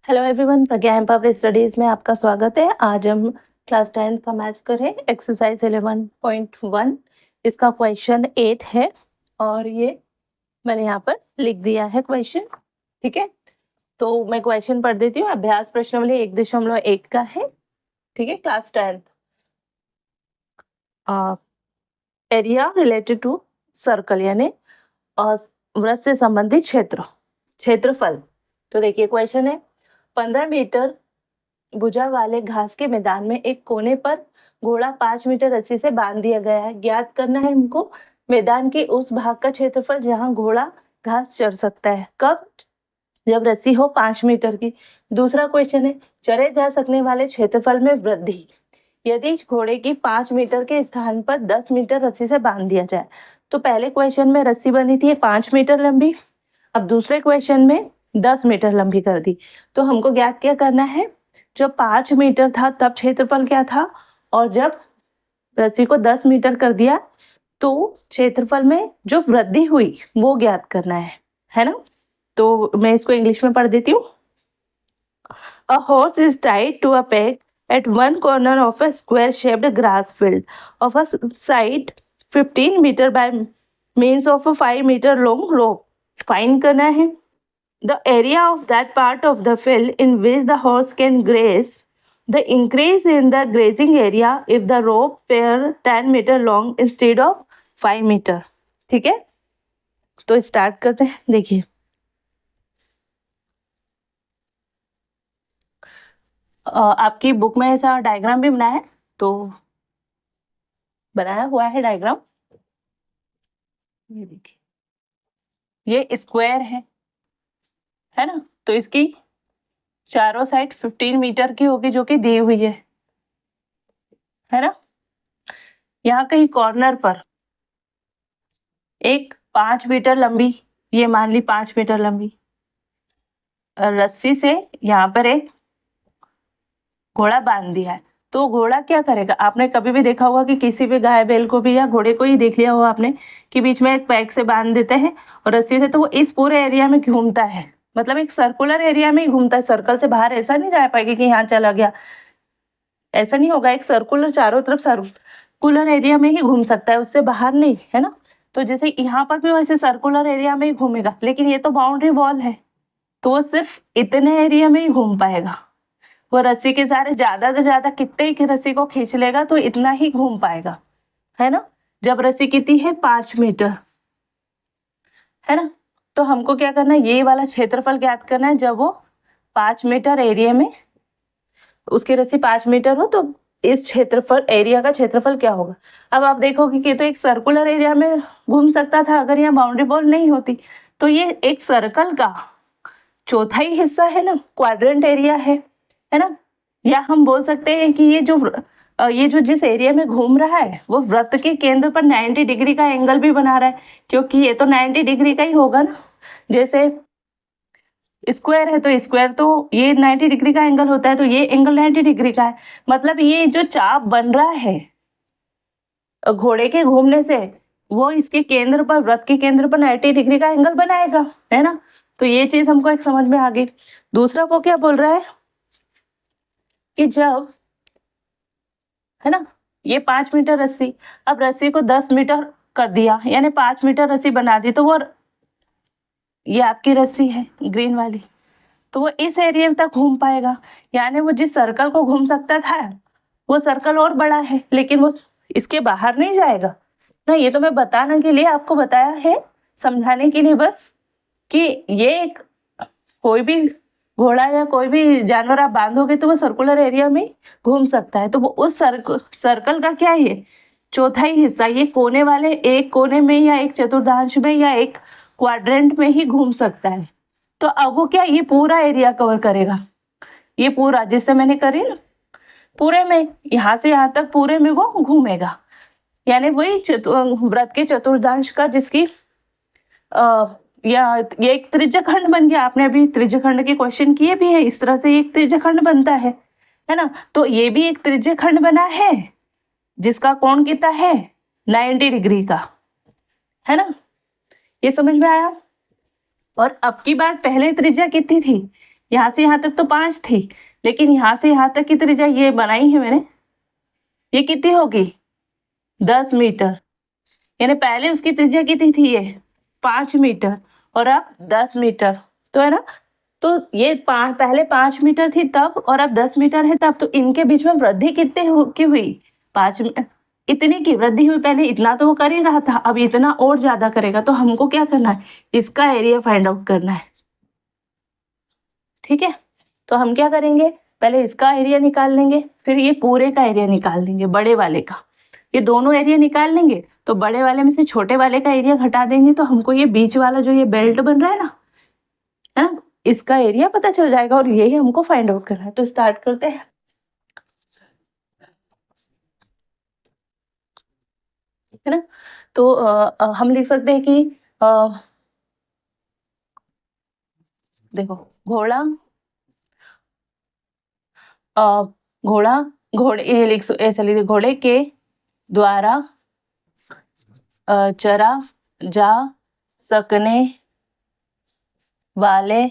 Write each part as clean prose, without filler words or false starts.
Hello everyone, प्रज्ञा M public studies में आपका स्वागत है। आज हम क्लास 10 का मैथ्स करें, एक्सरसाइज 11.1। इसका क्वेश्चन 8 है और ये मैंने यहाँ पर लिख दिया है क्वेश्चन। ठीक है, तो मैं क्वेश्चन पढ़ देती हूँ। अभ्यास प्रश्नावली 1.1 का है। ठीक है, class 10 area related to circle, यानी वृत्त से संबंधित क्षेत्रफल। तो देखिए क्वेश्चन है, 15 मीटर भुजा वाले घास के मैदान में एक कोने पर घोड़ा 5 मीटर रस्सी से बांध दिया गया है। ज्ञात करना है हमको मैदान के उस भाग का क्षेत्रफल जहां घोड़ा घास चर सकता है। कब? जब रस्सी हो 5 मीटर की। दूसरा क्वेश्चन है, चरे जा सकने वाले क्षेत्रफल में वृद्धि यदि घोड़े की 5 मीटर के स्थान पर 10 मीटर रस्सी से बांध दिया जाए। तो पहले क्वेश्चन में रस्सी बंधी थी 5 मीटर लंबी, अब दूसरे क्वेश्चन में 10 मीटर लंबी कर दी। तो हमको ज्ञात क्या करना है, जब 5 मीटर था तब क्षेत्रफल क्या था, और जब रस्सी को 10 मीटर कर दिया तो क्षेत्रफल में जो वृद्धि हुई वो ज्ञात करना है ना। तो मैं इसको इंग्लिश में पढ़ देती हूँ। A horse is tied to a peg at one corner of a square shaped grass field of a side 15 meter by means of a 5 meter long rope. Find करना है the area of that part of the field in which the horse can graze, the increase in the grazing area if the rope were 10 meter long instead of 5 meter. ठीक है, तो start करते हैं। देखिए आपकी book में ऐसा diagram भी बना है, तो बनाया हुआ है डायग्राम। ये देखिए, ये स्क्वायर है ना। तो इसकी चारों साइड 15 मीटर की होगी जो कि दी हुई है ना। यहाँ कहीं कॉर्नर पर एक 5 मीटर लंबी, ये मान ली 5 मीटर लंबी रस्सी से यहाँ पर एक घोड़ा बांध दिया है। तो घोड़ा क्या करेगा, आपने कभी भी देखा होगा कि किसी भी गाय बैल को भी या घोड़े को ही देख लिया होगा आपने कि बीच में एक पैक से बांध देते हैं और रस्सी से, तो वो इस पूरे एरिया में घूमता है। मतलब एक सर्कुलर एरिया में ही घूमता है, सर्कल से बाहर ऐसा नहीं जा पाएगा कि यहाँ चला गया, ऐसा नहीं होगा। एक सर्कुलर, चारों तरफ सर्कुलर एरिया में ही घूम सकता है, उससे बाहर नहीं, है ना। तो जैसे यहाँ पर भी वैसे सर्कुलर एरिया में ही घूमेगा, लेकिन ये तो बाउंड्री वॉल है तो वो सिर्फ इतने एरिया में ही घूम पाएगा। वो रस्सी के सहारे ज्यादा से ज्यादा कितने की रस्सी को खींच लेगा तो इतना ही घूम पाएगा, है ना। जब रस्सी कितनी है 5 मीटर, है ना। तो हमको क्या करना है, ये वाला क्षेत्रफल ज्ञात करना है। जब वो 5 मीटर एरिया में, उसकी रस्सी 5 मीटर हो तो इस क्षेत्रफल एरिया का क्षेत्रफल क्या होगा। अब आप देखोगे कि तो एक सर्कुलर एरिया में घूम सकता था अगर यहाँ बाउंड्री वॉल नहीं होती। तो ये एक सर्कल का चौथा ही हिस्सा है ना, क्वाड्रेंट एरिया है ना। या हम बोल सकते हैं कि ये जो जिस एरिया में घूम रहा है वो वृत्त के केंद्र पर 90 डिग्री का एंगल भी बना रहा है, क्योंकि ये तो 90 डिग्री का ही होगा ना। जैसे स्क्वायर है तो स्क्वायर तो ये 90 डिग्री का एंगल होता है, तो ये एंगल 90 डिग्री का है। मतलब ये जो चाप बन रहा है घोड़े के घूमने से, वो इसके केंद्र पर, वृत्त के केंद्र पर 90 डिग्री का एंगल बनाएगा, है ना। तो ये चीज हमको एक समझ में आ गई। दूसरा वो क्या बोल रहा है कि जब, है ना, ये 5 मीटर रस्सी, अब रस्सी को 10 मीटर कर दिया, यानी 5 मीटर रस्सी बना दी, तो वो ये आपकी रस्सी है ग्रीन वाली, तो वो इस एरिया तक घूम पाएगा। यानी वो जिस सर्कल को घूम सकता था वो सर्कल और बड़ा है, लेकिन वो इसके बाहर नहीं जाएगा ना। ये तो मैं बताने के लिए आपको बताया है, समझाने के लिए बस, कि ये एक कोई भी घोड़ा या कोई भी जानवर आप बांधोगे तो वो सर्कुलर एरिया में घूम सकता है। तो वो उस सर्कल का क्या है, चौथा ही हिस्सा, ये कोने वाले एक कोने में या एक चतुर्थांश में या एक क्वाड्रेंट में ही घूम सकता है। तो अब वो क्या, ये पूरा एरिया कवर करेगा, ये पूरा जिससे मैंने करी ना, पूरे में यहाँ से यहाँ तक पूरे में वो घूमेगा। यानी वही वृत्त के चतुर्थांश का, जिसकी या ये एक त्रिज्यखंड बन गया। आपने अभी त्रिज्यखंड के क्वेश्चन किए भी है, इस तरह से एक त्रिज्यखंड बनता है ना। तो ये भी एक त्रिज्यखंड बना है जिसका कोण कितना है 90 डिग्री का, है ना। ये समझ में आया। और अब की बात, पहले त्रिज्या कितनी थी, यहाँ से यहाँ तक तो 5 थी, लेकिन यहाँ से यहाँ तक की त्रिज्या ये बनाई है मैंने, ये कितनी होगी 10 मीटर। यानी पहले उसकी त्रिज्या कितनी थी ये 5 मीटर और अब 10 मीटर, तो है ना। तो ये पहले 5 मीटर थी तब और अब 10 मीटर है तब, तो इनके बीच में वृद्धि कितने की हुई 5 इतनी की वृद्धि हुई। पहले इतना तो वो कर ही रहा था, अब इतना और ज्यादा करेगा, तो हमको क्या करना है, इसका एरिया फाइंड आउट करना है। ठीक है, तो हम क्या करेंगे, पहले इसका एरिया निकाल लेंगे, फिर ये पूरे का एरिया निकाल लेंगे, बड़े वाले का। ये दोनों एरिया निकाल लेंगे तो बड़े वाले में से छोटे वाले का एरिया घटा देंगे, तो हमको ये बीच वाला जो ये बेल्ट बन रहा है ना, है ना, इसका एरिया पता चल जाएगा और यही हमको फाइंड आउट करना है। तो स्टार्ट करते हैं। है ना, तो हम लिख सकते हैं कि देखो घोड़ा घोड़ा घोड़े ये लिख ऐसे लिख, घोड़े के द्वारा चरा जा सकने वाले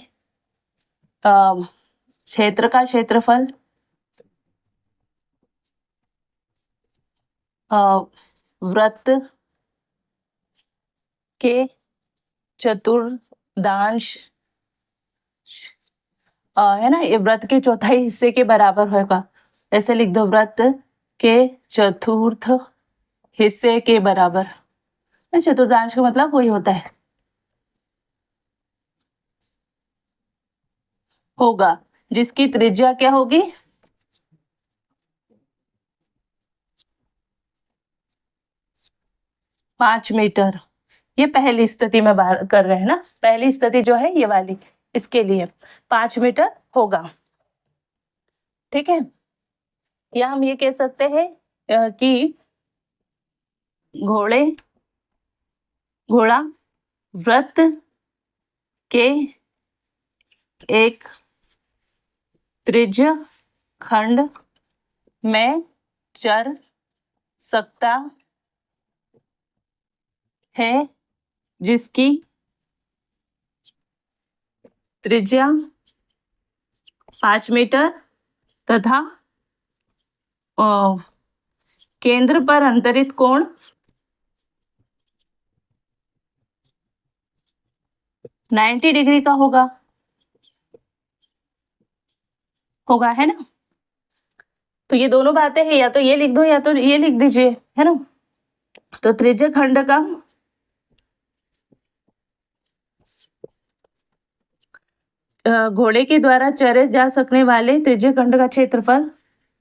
क्षेत्र का क्षेत्रफल वृत्त के चतुर्थांश है ना, ये वृत्त के चौथाई हिस्से के बराबर होगा। ऐसे लिख दो, वृत्त के चतुर्थ हिस्से के बराबर। चतुर्थांश का मतलब वही होता है होगा जिसकी त्रिज्या क्या होगी 5 मीटर। ये पहली स्थिति में बाहर कर रहे हैं ना, पहली स्थिति जो है ये वाली, इसके लिए 5 मीटर होगा। ठीक है, या हम ये कह सकते हैं कि घोड़ा वृत्त के एक त्रिज्य खंड में चर सकता है जिसकी त्रिज्या 5 मीटर तथा केंद्र पर अंतरित कोण 90 डिग्री का होगा है ना। तो ये दोनों बातें हैं, या तो ये लिख दो या तो ये लिख दीजिए, है ना। तो त्रिज्य खंड का घोड़े के द्वारा चरे जा सकने वाले त्रिज्य खंड का क्षेत्रफल,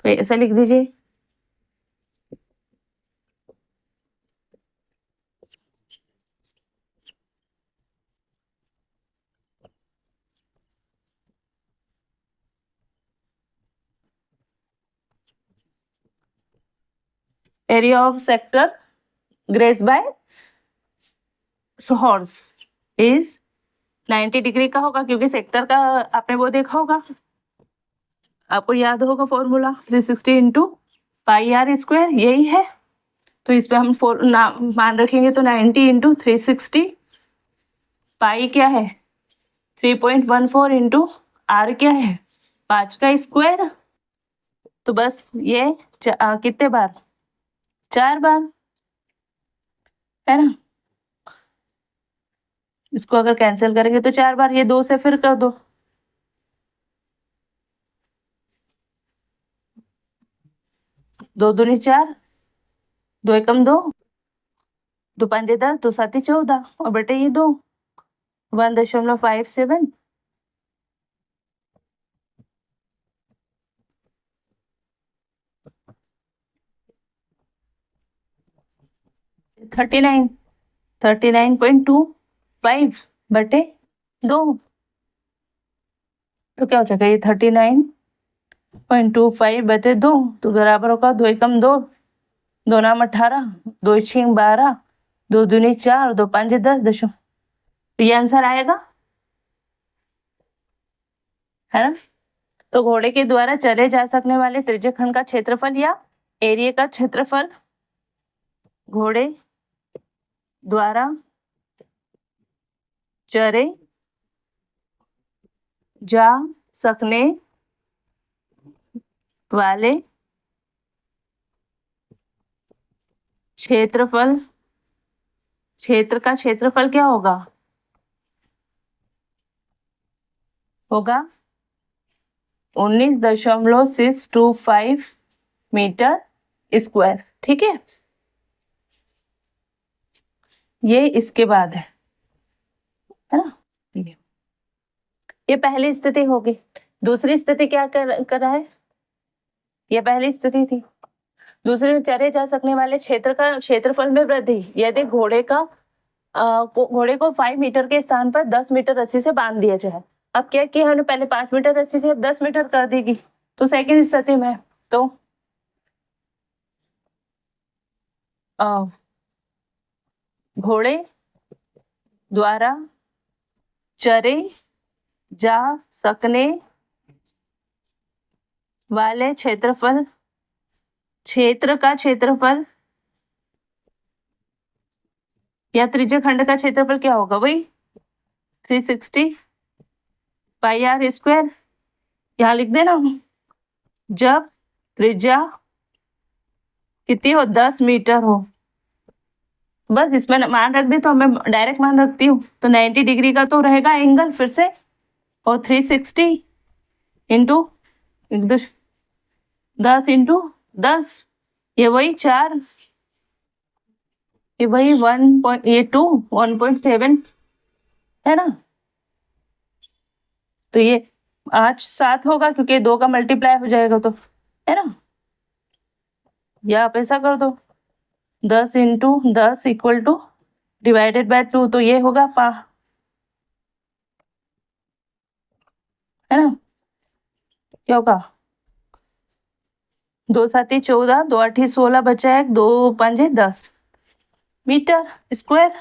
तो ऐसा लिख दीजिए। Area of sector grace bye horse is 90 degree का होगा, क्योंकि सेक्टर का आपने वो देखा होगा, आपको याद होगा formula 360 into pi r square, यही है। तो इस पे हम मान रखेंगे, तो 90 इंटू 360, पाई क्या है 3.14 इंटू आर क्या है 5 का स्क्वायर। तो बस ये कितने बार 4 बार, है ना। इसको अगर कैंसिल करेंगे तो 4 बार, ये 2 से फिर कर दो, दो दूनी 4, 2 एकम 2, 2 पंजे 10, 2 साती 14 और बेटे ये 2 1.57 39.25 बटे 2, तो क्या हो जाएगा ये 39.25 बटे 2, तो बराबर होगा 2 एकम 2, 2 नाम 18, 2 छींग 12, 2 दूनी 4, 2 पंजे 10, तो ये आंसर आएगा, है ना। तो घोड़े के द्वारा चले जा सकने वाले त्रिज्य खंड का क्षेत्रफल या एरिया का क्षेत्रफल, घोड़े द्वारा चरे जा सकने वाले क्षेत्रफल, क्षेत्र का क्षेत्रफल क्या होगा? होगा 19.625 मीटर स्क्वायर। ठीक है, ये इसके बाद है ना। ये पहली स्थिति होगी। दूसरी स्थिति क्या कर रहा है? ये पहली स्थिति थी। दूसरे में चरे जा सकने वाले क्षेत्र का क्षेत्रफल में वृद्धि, यदि घोड़े को 5 मीटर के स्थान पर 10 मीटर रस्सी से बांध दिया जाए। अब क्या किया हमने, पहले 5 मीटर रस्सी से अब 10 मीटर कर देगी। तो सेकंड स्थिति में तो घोड़े द्वारा चरे जा सकने वाले क्षेत्रफल, क्षेत्र का क्षेत्रफल या त्रिज्य खंड का क्षेत्रफल क्या होगा? वही 360 पाई आर स्क्वायर। यहां लिख देना, जब त्रिज्या कितनी हो? 10 मीटर हो। बस इसमें मान रख दे तो मैं डायरेक्ट मान रखती हूँ। तो 90 डिग्री का तो रहेगा एंगल फिर से, और 360 इंटू 10 इंटू 10, ये वही 4, ये वही 1.7 है ना। तो ये 8 7 होगा क्योंकि 2 का मल्टीप्लाई हो जाएगा तो, है ना। या आप ऐसा कर दो 10 into 10 equal two divided by 2, तो ये होगा है ना। क्या होगा? 2 7 14, 2 8 16, बचा 1, 2 5 10 मीटर स्क्वायर।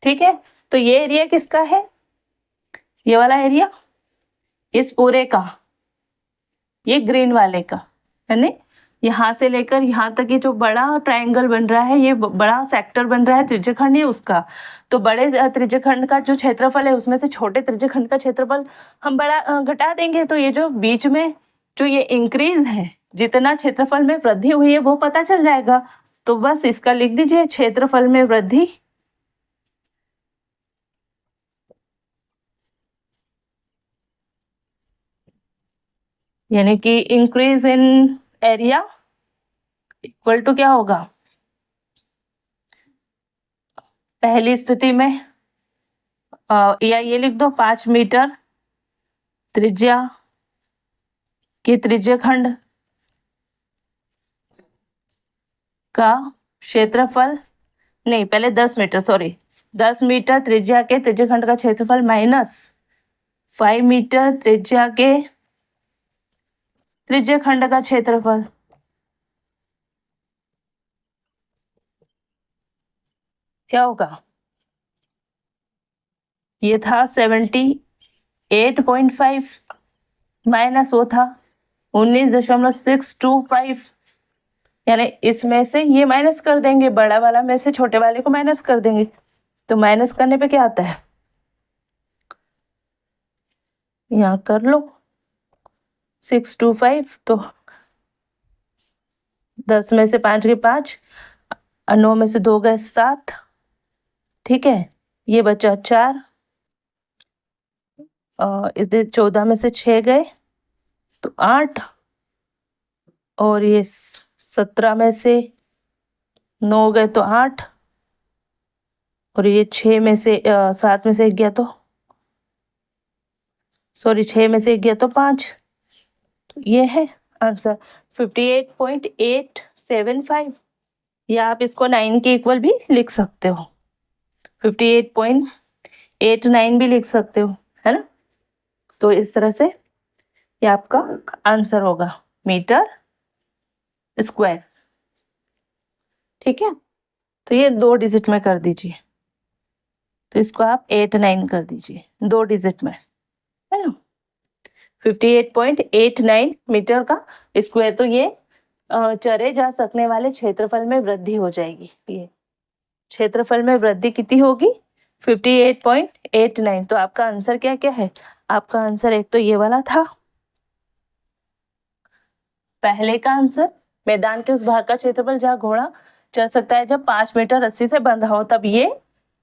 ठीक है, तो ये एरिया किसका है? ये वाला एरिया इस पूरे का, ये ग्रीन वाले का, है ना। यहाँ से लेकर यहाँ तक ये जो बड़ा ट्रायंगल बन रहा है, ये बड़ा सेक्टर बन रहा है त्रिज्यखंड, ये उसका। तो बड़े त्रिज्यखंड का जो क्षेत्रफल है उसमें से छोटे त्रिज्यखंड का क्षेत्रफल हम बड़ा घटा देंगे। तो ये जो बीच में जो ये इंक्रीज है, जितना क्षेत्रफल में वृद्धि हुई है वो पता चल जाएगा। तो बस इसका लिख दीजिए, क्षेत्रफल में वृद्धि यानी कि increase in area equal to क्या होगा? पहली स्थिति में या ये लिख दो, 5 मीटर त्रिज्या के त्रिज्यखंड का क्षेत्रफल, नहीं पहले 10 मीटर, सॉरी 10 मीटर त्रिज्या के त्रिज्यखंड का क्षेत्रफल माइनस 5 मीटर त्रिज्या के त्रिज्यखंड का क्षेत्रफल। क्या होगा? ये था 78.5 माइनस वो था 19.625, यानी इसमें से ये माइनस कर देंगे, बड़ा वाला में से छोटे वाले को माइनस कर देंगे। तो माइनस करने पे क्या आता है? यहाँ कर लो 625, तो 10 में से 5 गए 5, 9 में से 2 गए 7, ठीक है, ये बचा 4, इस 14 में से 6 गए तो 8, और ये 17 में से 9 गए तो 8, और ये 6 में से 7 में से 1 गया तो, सॉरी 6 में से 1 गया तो 5। तो ये है आंसर 58.875, या आप इसको 9 के इक्वल भी लिख सकते हो, 58.89 भी लिख सकते हो, है ना। तो इस तरह से ये आपका आंसर होगा मीटर स्क्वायर। ठीक है, तो ये 2 डिजिट में कर दीजिए, तो इसको आप 8 9 कर दीजिए 2 डिजिट में, है ना। 58.89 मीटर का स्क्वायर। तो ये चरे जा सकने वाले क्षेत्रफल में वृद्धि हो जाएगी। ये क्षेत्रफल में वृद्धि कितनी होगी? 58.89। तो आपका आंसर क्या क्या है? आपका आंसर एक तो ये वाला था। पहले का आंसर मैदान के उस भाग का क्षेत्रफल जहाँ घोड़ा चल सकता है जब 5 मीटर रस्सी से बंधा हो, तब ये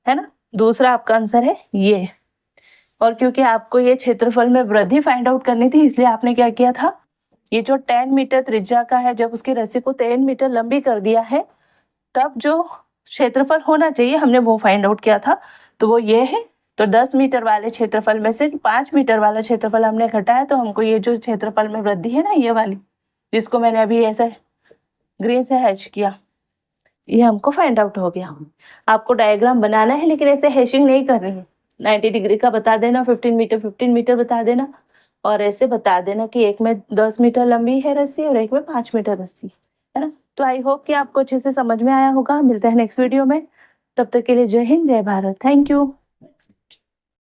है ना। दूसरा आपका आंसर है ये। और क्योंकि आपको ये क्षेत्रफल में वृद्धि फाइंड आउट करनी थी, इसलिए आपने क्या किया था, ये जो 10 मीटर त्रिज्या का है, जब उसकी रस्सी को 10 मीटर लंबी कर दिया है, तब जो क्षेत्रफल होना चाहिए हमने वो फाइंड आउट किया था, तो वो ये है। तो 10 मीटर वाले क्षेत्रफल में से 5 मीटर वाला क्षेत्रफल हमने घटाया, तो हमको ये जो क्षेत्रफल में वृद्धि है ना, ये वाली, जिसको मैंने अभी ऐसे ग्रीन से हैश किया, ये हमको फाइंड आउट हो गया। आपको डायग्राम बनाना है, लेकिन ऐसे हैशिंग नहीं करनी है। 90 डिग्री का बता देना, 15 मीटर बता देना, और ऐसे बता देना कि एक में 10 मीटर लंबी है रस्सी और एक में 5 मीटर रस्सी है ना। तो आई होप कि आपको अच्छे से समझ में आया होगा। मिलते हैं नेक्स्ट वीडियो में, तब तक के लिए जय हिंद, जय भारत, थैंक यू।